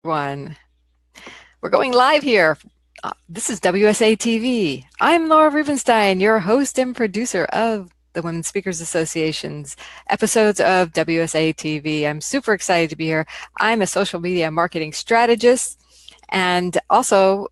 One. We're going live here. This is WSATV. I'm Laura Rubenstein, your host and producer of the Women Speakers Association's episodes of WSATV. I'm super excited to be here. I'm a social media marketing strategist and also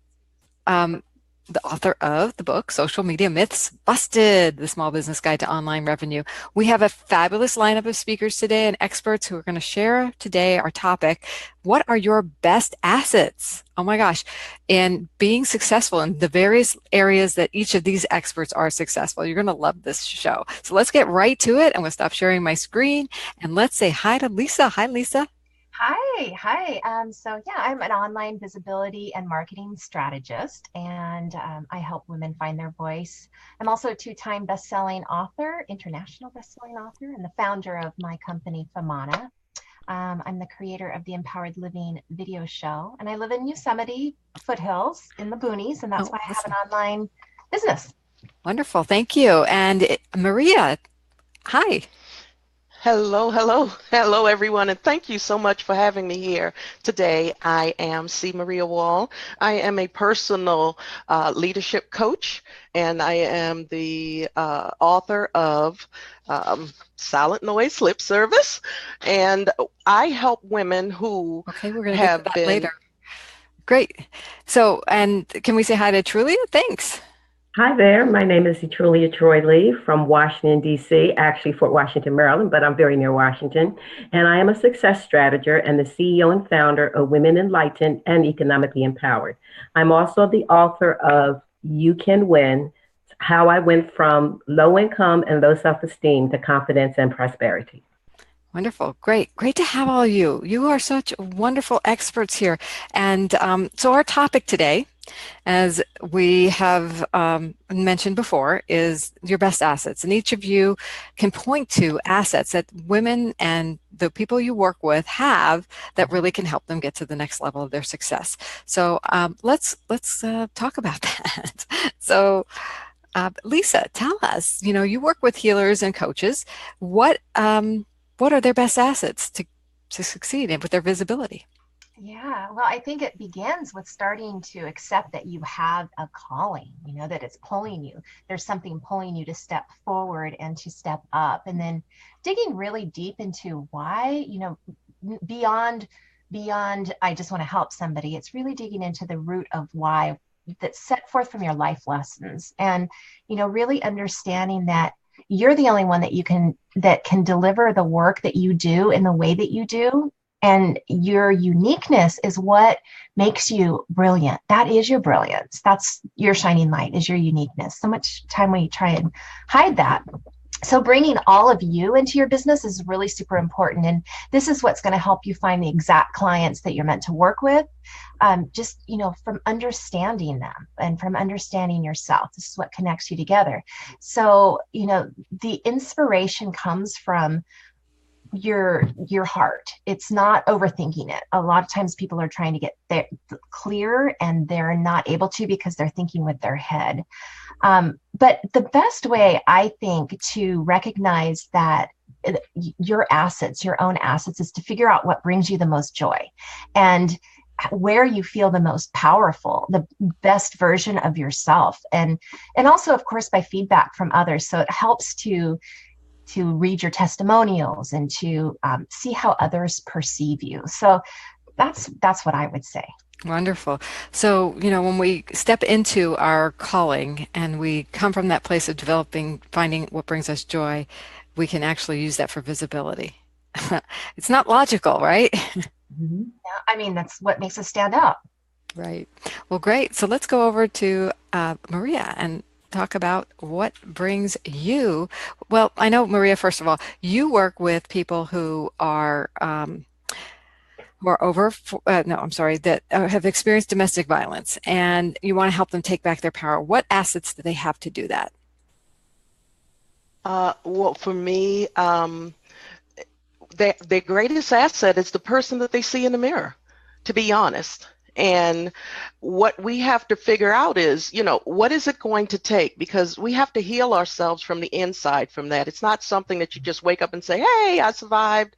um, the author of the book, Social Media Myths Busted, the Small Business Guide to Online Revenue. We have a fabulous lineup of speakers today and experts who are going to share today our topic. What are your best assets? Oh my gosh. In being successful in the various areas that each of these experts are successful. You're going to love this show. So let's get right to it. I'm going to stop sharing my screen and let's say hi to Lisa. Hi, Lisa. Hi. I'm an online visibility and marketing strategist, and I help women find their voice. I'm also a two-time best-selling author, international best-selling author, and the founder of my company, Famana. I'm the creator of the Empowered Living video show, and I live in Yosemite foothills in the boonies, and that's Oh, why I have an awesome. online business. Wonderful. Thank you. And Maria, hi. Hello, everyone, and thank you so much for having me here today. I am C. Maria Wall. I am a personal leadership coach, and I am the author of Silent Noise Lip Service, and I help women who Okay, we're going to get to have that been. later. Great. So, and can we say hi to Trulia? Thanks. Hi there. My name is Etrulia Troy Lee from Washington, D.C., actually Fort Washington, Maryland, but I'm very near Washington. And I am a success strategist and the CEO and founder of Women Enlightened and Economically Empowered. I'm also the author of You Can Win, How I Went from Low Income and Low Self-Esteem to Confidence and Prosperity. Wonderful. Great. Great to have all of you. You are such wonderful experts here. And so our topic today, as we have mentioned before, is your best assets. And each of you can point to assets that women and the people you work with have that really can help them get to the next level of their success. So let's talk about that. So Lisa, tell us, you work with healers and coaches. What are their best assets to succeed and with their visibility? Yeah, well, I think it begins with starting to accept that you have a calling, that it's pulling you. There's something pulling you to step forward and to step up. And then digging really deep into why, beyond I just want to help somebody. It's really digging into the root of why that's set forth from your life lessons. And, really understanding that you're the only one that can deliver the work that you do in the way that you do, and your uniqueness is what makes you brilliant. That is your brilliance. That's your shining light, is your uniqueness. So much time we try and hide that. So bringing all of you into your business is really super important. And this is what's going to help you find the exact clients that you're meant to work with. Just, from understanding them and from understanding yourself. This is what connects you together. So, the inspiration comes from your heart. It's not overthinking it. A lot of times people are trying to get there clear and they're not able to because they're thinking with their head. But the best way, I think, to recognize that your assets, your own assets, is to figure out what brings you the most joy and where you feel the most powerful, the best version of yourself. And also, of course, by feedback from others. So it helps to read your testimonials and to see how others perceive you. So that's what I would say. Wonderful. So, when we step into our calling and we come from that place of finding what brings us joy, we can actually use that for visibility. It's not logical, right? Mhm. Yeah, I mean, that's what makes us stand out. Right. Well, great. So let's go over to Maria and talk about what brings you. Well, I know, Maria, first of all, you work with people who are no, I'm sorry, that have experienced domestic violence, and you want to help them take back their power. What assets do they have to do that? Well, for me, their greatest asset is the person that they see in the mirror, to be honest. And what we have to figure out is, what is it going to take? Because we have to heal ourselves from the inside from that. It's not something that you just wake up and say, hey, I survived.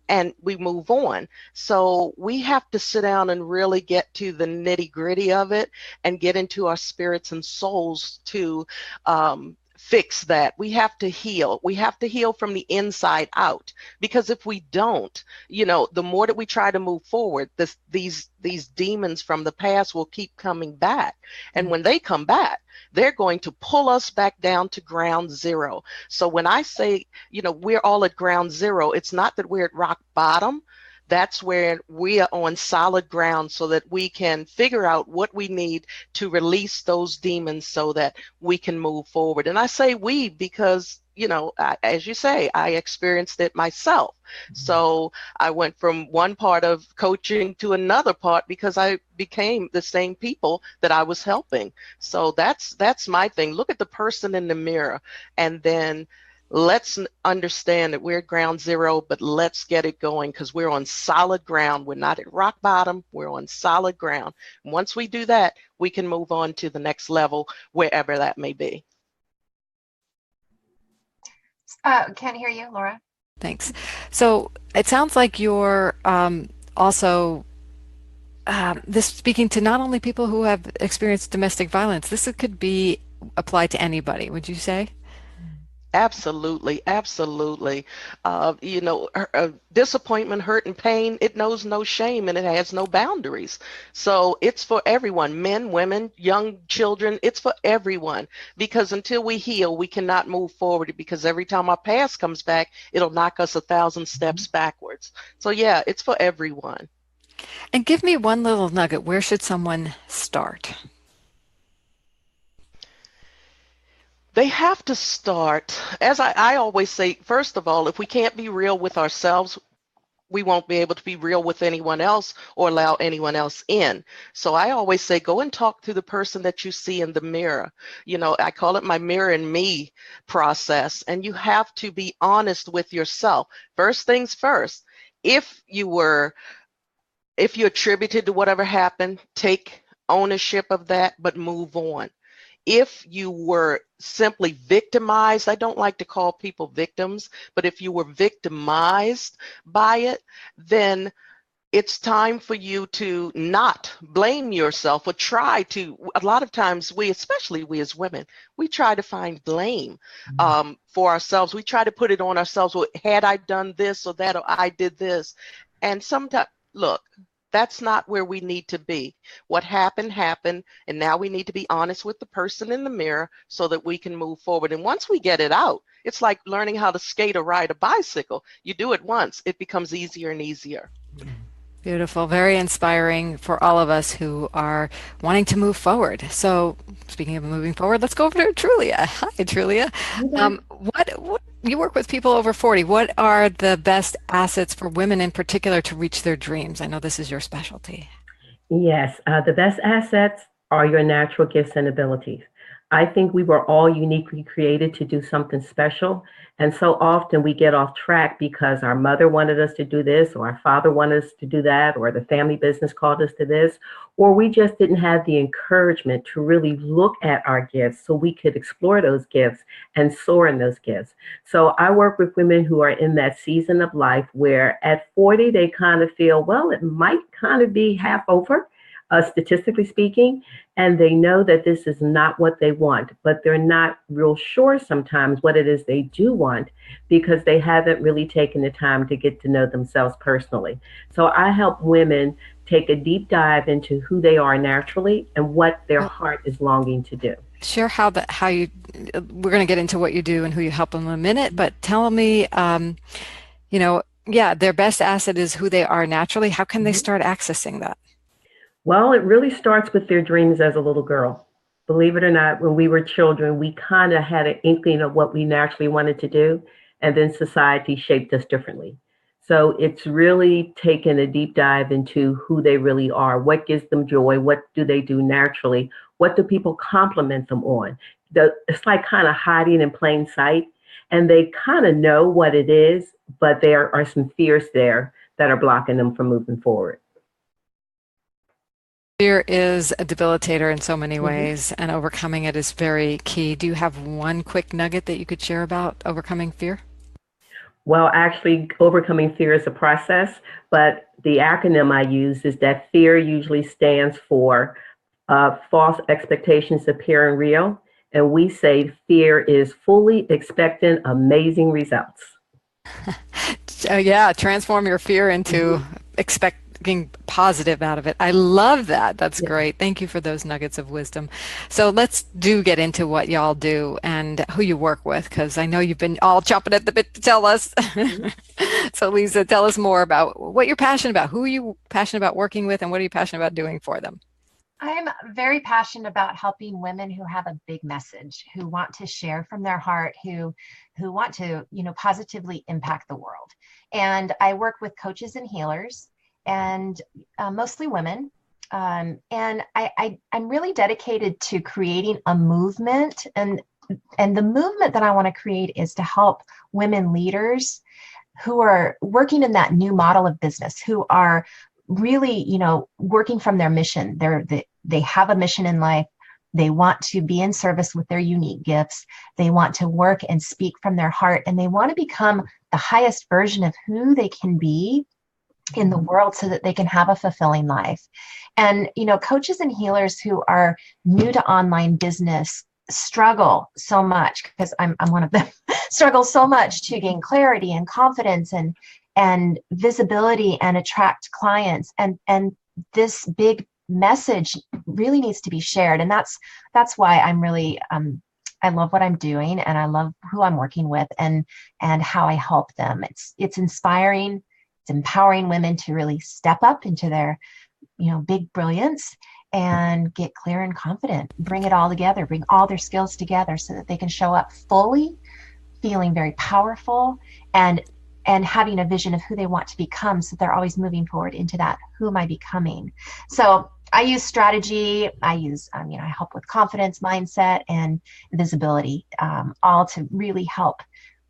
and we move on. So we have to sit down and really get to the nitty gritty of it and get into our spirits and souls to fix that. We have to heal. We have to heal from the inside out, because if we don't, the more that we try to move forward, these demons from the past will keep coming back. And when they come back, they're going to pull us back down to ground zero. So when I say, we're all at ground zero, it's not that we're at rock bottom. That's where we are on solid ground so that we can figure out what we need to release those demons so that we can move forward. And I say we because, as you say, I experienced it myself. So I went from one part of coaching to another part because I became the same people that I was helping. So that's my thing. Look at the person in the mirror, and then let's understand that we're at ground zero, but let's get it going because we're on solid ground. We're not at rock bottom. We're on solid ground. Once we do that, we can move on to the next level, wherever that may be. Can't hear you, Laura. Thanks. So it sounds like you're also this speaking to not only people who have experienced domestic violence. This could be applied to anybody, would you say? Absolutely, absolutely. Disappointment, hurt, and pain, it knows no shame and it has no boundaries. So it's for everyone, men, women, young children, it's for everyone. Because until we heal, we cannot move forward, because every time our past comes back, it'll knock us 1,000 steps backwards. So yeah, it's for everyone. And give me one little nugget. Where should someone start? They have to start, as I always say, first of all, if we can't be real with ourselves, we won't be able to be real with anyone else or allow anyone else in. So I always say, go and talk to the person that you see in the mirror. I call it my mirror and me process. And you have to be honest with yourself. First things first, if you attributed to whatever happened, take ownership of that, but move on. If you were simply victimized, I don't like to call people victims, but if you were victimized by it, then it's time for you to not blame yourself or try to. A lot of times especially we as women, we try to find blame for ourselves. We try to put it on ourselves. Well, had I done this or that, or I did this. And sometimes, look, that's not where we need to be. What happened, happened, and now we need to be honest with the person in the mirror so that we can move forward. And once we get it out, it's like learning how to skate or ride a bicycle. You do it once, it becomes easier and easier. Beautiful, very inspiring for all of us who are wanting to move forward. So, speaking of moving forward, let's go over to Trulia. Hi, Trulia. What you work with people over 40. What are the best assets for women in particular to reach their dreams? I know this is your specialty. Yes, the best assets are your natural gifts and abilities. I think we were all uniquely created to do something special. And so often we get off track because our mother wanted us to do this, or our father wanted us to do that, or the family business called us to this, or we just didn't have the encouragement to really look at our gifts so we could explore those gifts and soar in those gifts. So I work with women who are in that season of life where at 40, they kind of feel, well, it might kind of be half over. Statistically speaking, and they know that this is not what they want, but they're not real sure sometimes what it is they do want because they haven't really taken the time to get to know themselves personally. So I help women take a deep dive into who they are naturally and what their heart is longing to do. Share how you, we're going to get into what you do and who you help in a minute, but tell me, their best asset is who they are naturally. How can they start accessing that? Well, it really starts with their dreams as a little girl. Believe it or not, when we were children, we kind of had an inkling of what we naturally wanted to do, and then society shaped us differently. So it's really taken a deep dive into who they really are, what gives them joy, what do they do naturally, what do people compliment them on. It's like kind of hiding in plain sight, and they kind of know what it is, but there are some fears there that are blocking them from moving forward. Fear is a debilitator in so many ways, and overcoming it is very key. Do you have one quick nugget that you could share about overcoming fear? Well, actually, overcoming fear is a process, but the acronym I use is that fear usually stands for false expectations appearing real. And we say fear is fully expecting amazing results. Yeah, transform your fear into Mhm. expecting positive out of it. I love that. That's Yeah. great. Thank you for those nuggets of wisdom. So let's do get into what y'all do and who you work with, because I know you've been all chomping at the bit to tell us. Mhm. So Lisa, tell us more about what you're passionate about. Who are you passionate about working with, and what are you passionate about doing for them? I'm very passionate about helping women who have a big message, who want to share from their heart, who want to, positively impact the world. And I work with coaches and healers, and mostly women. And I'm really dedicated to creating a movement, and the movement that I want to create is to help women leaders who are working in that new model of business, who are really, working from their mission. They have a mission in life. They want to be in service with their unique gifts. They want to work and speak from their heart, and they want to become the highest version of who they can be in the world so that they can have a fulfilling life. And, coaches and healers who are new to online business struggle so much, because I'm one of them, struggle so much to gain clarity and confidence and visibility and attract clients. And this big message really needs to be shared. And that's why I'm really, I love what I'm doing, and I love who I'm working with, and how I help them. It's inspiring. It's empowering women to really step up into their, big brilliance, and get clear and confident, bring it all together, bring all their skills together so that they can show up fully, feeling very powerful, and having a vision of who they want to become, so they're always moving forward into that, who am I becoming? So I use strategy, I help with confidence, mindset, and visibility, all to really help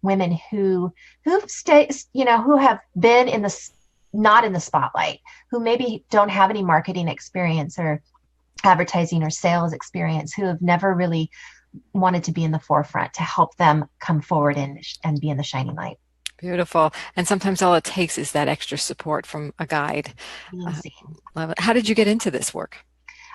women who have been in the not in the spotlight, who maybe don't have any marketing experience or advertising or sales experience, who have never really wanted to be in the forefront, to help them come forward and be in the shining light. Beautiful. And sometimes all it takes is that extra support from a guide. Being Uh, seen. Love it. How did you get into this work?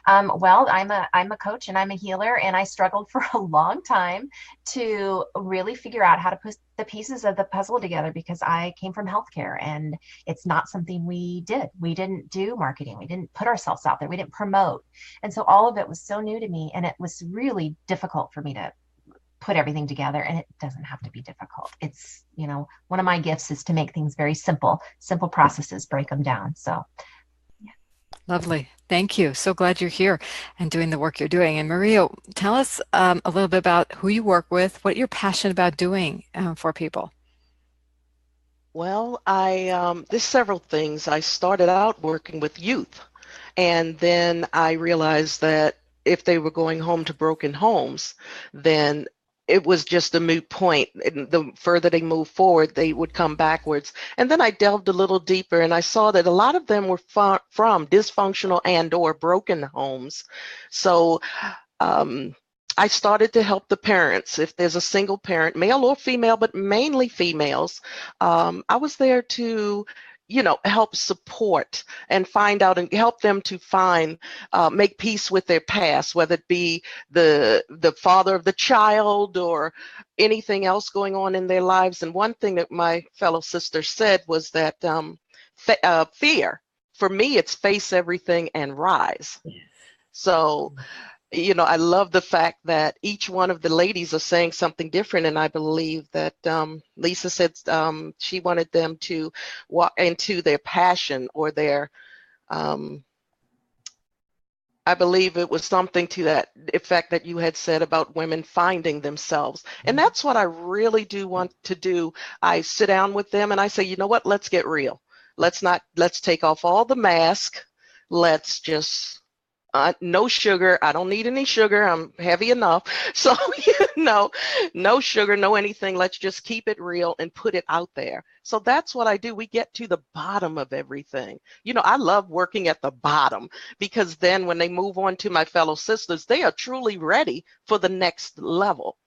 Well, I'm a coach and I'm a healer, and I struggled for a long time to really figure out how to put the pieces of the puzzle together, because I came from healthcare, and it's not something we did. We didn't do marketing. We didn't put ourselves out there. We didn't promote. And so all of it was so new to me, and it was really difficult for me to put everything together. And it doesn't have to be difficult. It's, one of my gifts is to make things very simple processes, break them down. So Lovely. Thank you. So glad you're here and doing the work you're doing. And Maria, tell us a little bit about who you work with, what you're passionate about doing for people. Well, there's several things. I started out working with youth, and then I realized that if they were going home to broken homes, then it was just a moot point. And the further they moved forward, they would come backwards. And then I delved a little deeper, and I saw that a lot of them were from dysfunctional and or broken homes. So um, I started to help the parents. If there's a single parent, male or female, but mainly females, I was there to, help support and find out and help them to make peace with their past, whether it be the father of the child or anything else going on in their lives. And one thing that my fellow sister said was that fear, for me, it's face everything and rise. Yes. So I love the fact that each one of the ladies are saying something different. And I believe that Lisa said she wanted them to walk into their passion or um, I believe it was something to that effect that you had said about women finding themselves. And that's what I really do want to do. I sit down with them and I say, you know what, let's get real. Let's take off all the mask. Let's just no sugar. I don't need any sugar. I'm heavy enough. So, no sugar, no anything. Let's just keep it real and put it out there. So that's what I do. We get to the bottom of everything. I love working at the bottom, because then when they move on to my fellow sisters, they are truly ready for the next level.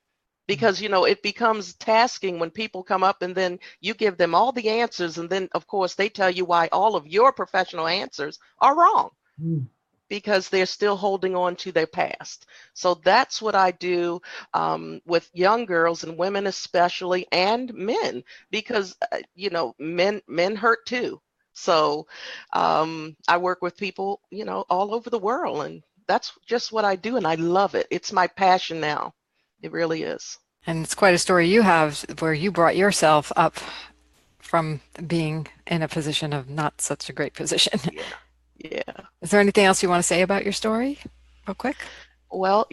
because it becomes tasking when people come up and then you give them all the answers, and then of course they tell you why all of your professional answers are wrong Mm. because they're still holding on to their past. So that's what I do with young girls and women especially, and men, because men hurt too. So I work with people all over the world, and that's just what I do, and I love it. It's my passion now. It really is. And it's quite a story you have where you brought yourself up from being in a position of not such a great position. Yeah. Yeah. Is there anything else you want to say about your story, real quick? Well,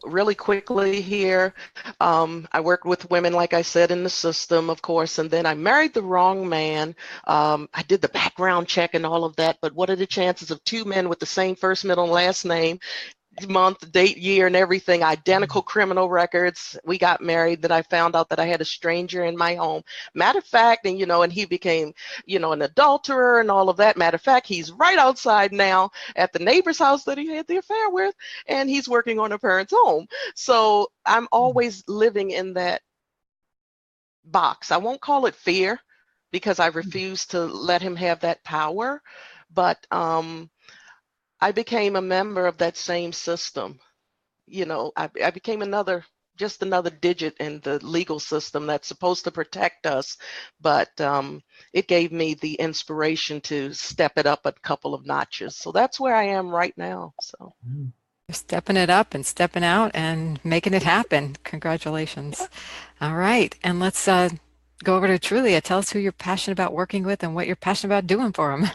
really quickly here, I worked with women, like I said, in the system, of course, and then I married the wrong man. I did the background check and all of that, but what are the chances of two men with the same first, middle, and last name, month, date, year, and everything, identical criminal records? We got married. Then I found out that I had a stranger in my home. Matter of fact, and he became, an adulterer and all of that. Matter of fact, he's right outside now at the neighbor's house that he had the affair with, and he's working on a parent's home. So I'm always living in that box. I won't call it fear because I refuse to let him have that power, but I became a member of that same system. I became just another digit in the legal system that's supposed to protect us, but it gave me the inspiration to step it up a couple of notches. So that's where I am right now. So You're stepping it up and stepping out and making it happen. Congratulations. All right. And let's go over to Trulia. Tell us who you're passionate about working with and what you're passionate about doing for them.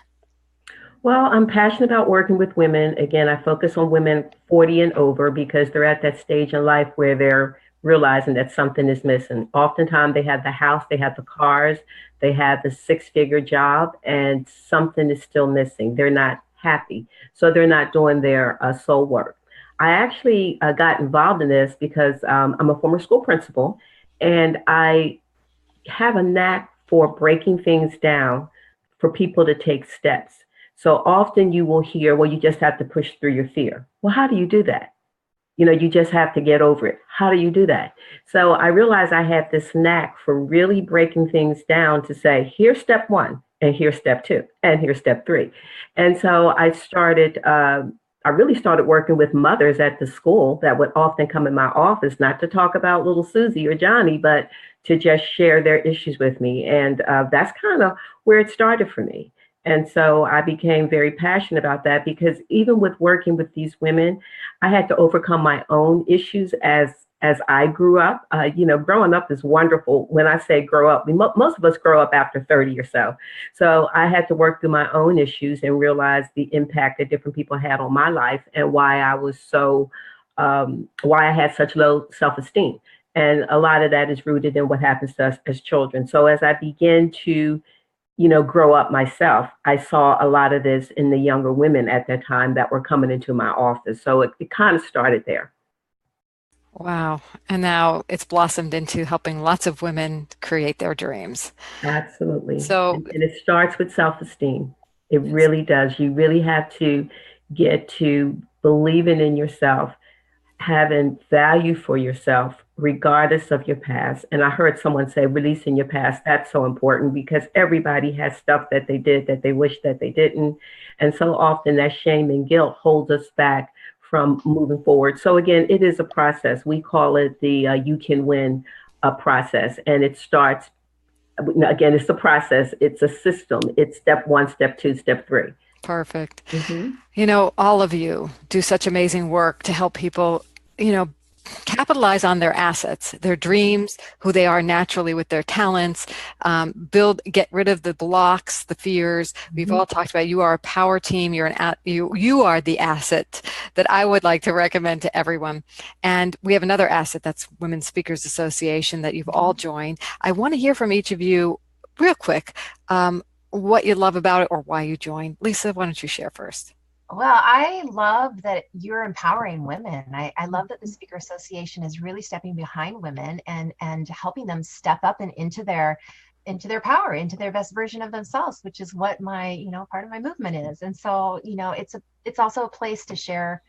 Well, I'm passionate about working with women. Again, I focus on women 40 and over because they're at that stage in life where they're realizing that something is missing. Oftentimes, they have the house, they have the cars, they have the six-figure job, and something is still missing. They're not happy. So they're not doing their soul work. I actually got involved in this because I'm a former school principal, and I have a knack for breaking things down for people to take steps. So often you will hear, well, you just have to push through your fear. Well, how do you do that? You just have to get over it. How do you do that? So I realized I had this knack for really breaking things down to say, here's step one, and here's step two, and here's step three. And so I really started working with mothers at the school that would often come in my office, not to talk about little Susie or Johnny, but to just share their issues with me. And that's kind of where it started for me. And so I became very passionate about that because even with working with these women, I had to overcome my own issues as I grew up. Growing up is wonderful. When I say grow up, most of us grow up after 30 or so. So I had to work through my own issues and realize the impact that different people had on my life and why I had such low self-esteem. And a lot of that is rooted in what happens to us as children. So as I began to grow up myself, I saw a lot of this in the younger women at that time that were coming into my office. So it kind of started there. Wow. And now it's blossomed into helping lots of women create their dreams. Absolutely. So And it starts with self-esteem. It really does. You really have to get to believing in yourself, having value for yourself, regardless of your past. And I heard someone say, releasing your past, that's so important because everybody has stuff that they did that they wish that they didn't. And so often that shame and guilt holds us back from moving forward. So again, it is a process. We call it the You Can Win process. And it starts, again, it's a process. It's a system. It's step one, step two, step three. perfect. Mm-hmm. All of you do such amazing work to help people, capitalize on their assets, their dreams, who they are naturally with their talents, get rid of the blocks, the fears. We've Mm-hmm. all talked about you are a power team. You are the asset that I would like to recommend to everyone. And we have another asset that's Women Speakers Association that you've all joined. I want to hear from each of you real quick. What you love about it or why you joined. Lisa, why don't you share first? Well, I love that you're empowering women. I love that the Speaker Association is really stepping behind women and helping them step up and into their power, into their best version of themselves, which is what my, part of my movement is. And so, it's also a place to share.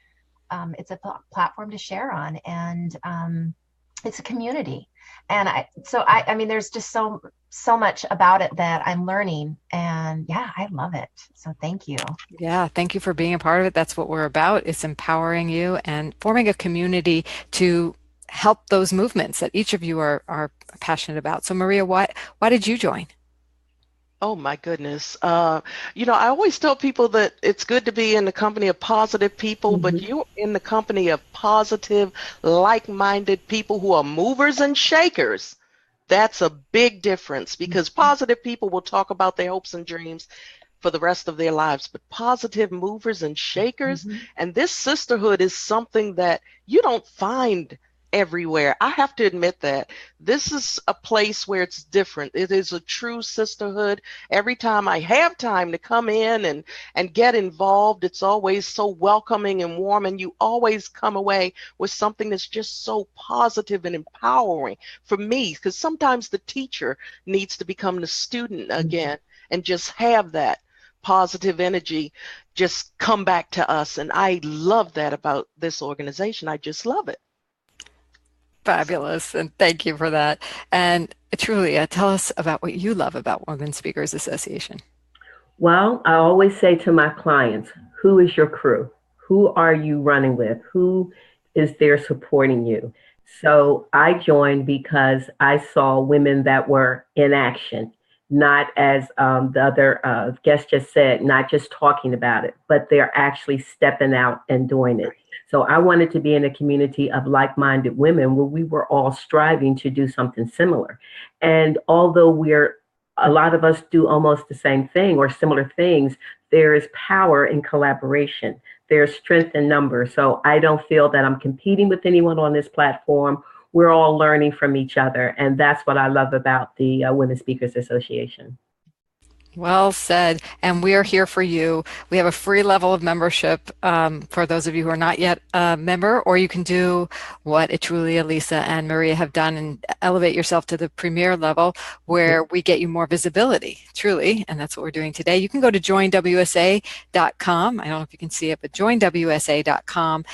It's a platform to share on. And it's a community. And I mean, there's just so much about it that I'm learning, and yeah, I love it. So thank you. Yeah, thank you for being a part of it. That's what we're about. It's empowering you and forming a community to help those movements that each of you are passionate about. So Maria, why did you join? Oh my goodness. I always tell people that it's good to be in the company of positive people, but Mhm. you're in the company of positive, like-minded people who are movers and shakers. That's a big difference because positive people will talk about their hopes and dreams for the rest of their lives, but positive movers and shakers. Mhm. And this sisterhood is something that you don't find everywhere. I have to admit that this is a place where it's different. It is a true sisterhood. Every time I have time to come in and get involved, it's always so welcoming and warm, and you always come away with something that's just so positive and empowering for me, because sometimes the teacher needs to become the student again and just have that positive energy just come back to us. And I love that about this organization. I just love it. Fabulous, and thank you for that. And truly, tell us about what you love about Women Speakers Association. Well, I always say to my clients, who is your crew? Who are you running with? Who is there supporting you? So I joined because I saw women that were in action, not as the other guest just said, not just talking about it, but they're actually stepping out and doing it. So I wanted to be in a community of like minded women where we were all striving to do something similar. And although a lot of us do almost the same thing or similar things, there is power in collaboration. There's strength in numbers. So I don't feel that I'm competing with anyone on this platform. We're all learning from each other. And that's what I love about the Women Speakers Association. Well said. And we are here for you. We have a free level of membership for those of you who are not yet a member, or you can do what Etrulia, Lisa, and Maria have done and elevate yourself to the premier level where we get you more visibility, truly. And that's what we're doing today. You can go to joinwsa.com. I don't know if you can see it, but joinwsa.com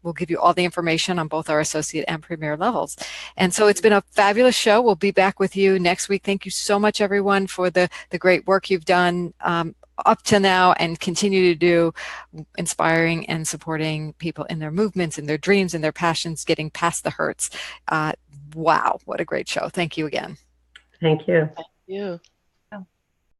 will give you all the information on both our associate and premier levels. And so it's been a fabulous show. We'll be back with you next week. Thank you so much, everyone, for the great work you've done up to now and continue to do, inspiring and supporting people in their movements, in their dreams, in their passions, getting past the hurts. Wow, what a great show. Thank you again. Thank you. Thank you.